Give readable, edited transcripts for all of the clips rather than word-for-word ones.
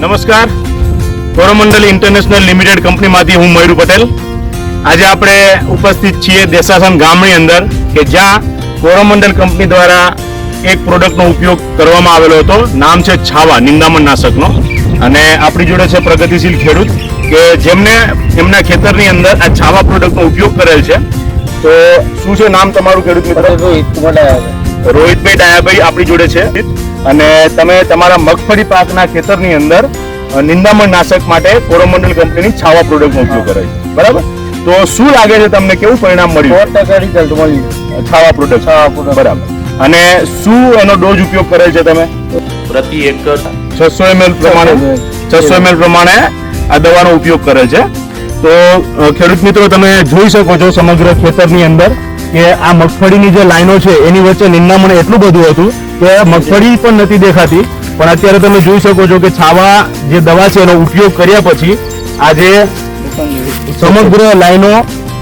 નમસ્કાર, Coromandel international limited કંપનીમાંથી હું મયુર પટેલ. આજે આપણે ઉપસ્થિત છીએ દેસાસન ગામની અંદર કે જ્યાં કોરોમંડલ કંપની દ્વારા એક પ્રોડક્ટનો ઉપયોગ કરવામાં આવેલો હતો. નામ છે છાવા, નિંદામણ નાશકનો. અને આપણી જોડે છે પ્રગતિશીલ ખેડૂત કે જેમને એમના ખેતરની અંદર આ છાવા પ્રોડક્ટનો ઉપયોગ કરેલ છે. તો શું છે નામ તમારું ખેડૂત મિત્ર? રોહિતભાઈ ડાયાભાઈ આપણી જોડે છે. અને તમે તમારા મગફળી પાકના ખેતરની અંદર નિંદામણ નાશક માટે કોરોમંડલ કંપનીની છાવા પ્રોડક્ટનો ઉપયોગ કરે છે, બરાબર? તો શું લાગે છે તમને, કેવું પરિણામ મળ્યું? 100% રિઝલ્ટ મળ્યું. છાવા પ્રોડક્ટ, બરાબર. અને શું એનો ડોઝ ઉપયોગ કરેલ છે તમે? પ્રતિ એકર 600 ml પ્રમાણે 600 ml પ્રમાણે આ દવાનો ઉપયોગ કરેલ છે. તો ખેડૂત મિત્રો, તમે જોઈ શકો છો સમગ્ર ખેતરની અંદર કે આ મગફળીની જે લાઈનો છે એની વચ્ચે નિંદામણ એટલું બધું હતું કે મગફળી પણ નથી દેખાતી. પણ અત્યારે તમે જોઈ શકો છો કે છાવા જે દવા છે એનો ઉપયોગ કર્યા પછી આજે સમગ્ર લાઈનો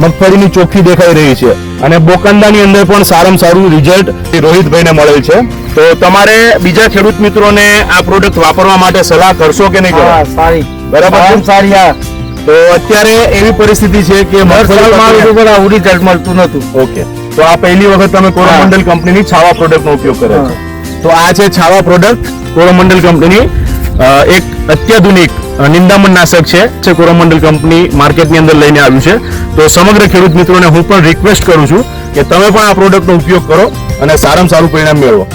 મગફળીની ચોખ્ખી દેખાઈ રહી છે. અને બોકાંદાની અંદર પણ સારામાં સારું રિઝલ્ટ રોહિતભાઈને મળેલ છે. તો તમારે બીજા ખેડૂત મિત્રોને આ પ્રોડક્ટ વાપરવા માટે સલાહ કરશો કે નહીં કરો? સારી, બરાબર, સારી. તો અત્યારે એવી પરિસ્થિતિ છે કે રિઝલ્ટ મળતું નતું. ઓકે, તો આ પહેલી વખત તમે કોરોમંડલ કંપનીની છાવા પ્રોડક્ટનો ઉપયોગ કર્યો છે. તો આ છે છાવા પ્રોડક્ટ, કોરોમંડલ કંપનીની એક અત્યાધુનિક નિંદામણ નાશક છે. કોરોમંડલ કંપની માર્કેટની અંદર લઈને આવ્યું છે. તો સમગ્ર ખેડૂત મિત્રોને હું પણ રિક્વેસ્ટ કરું છું કે તમે પણ આ પ્રોડક્ટનો ઉપયોગ કરો અને સારામાં સારું પરિણામ મેળવો.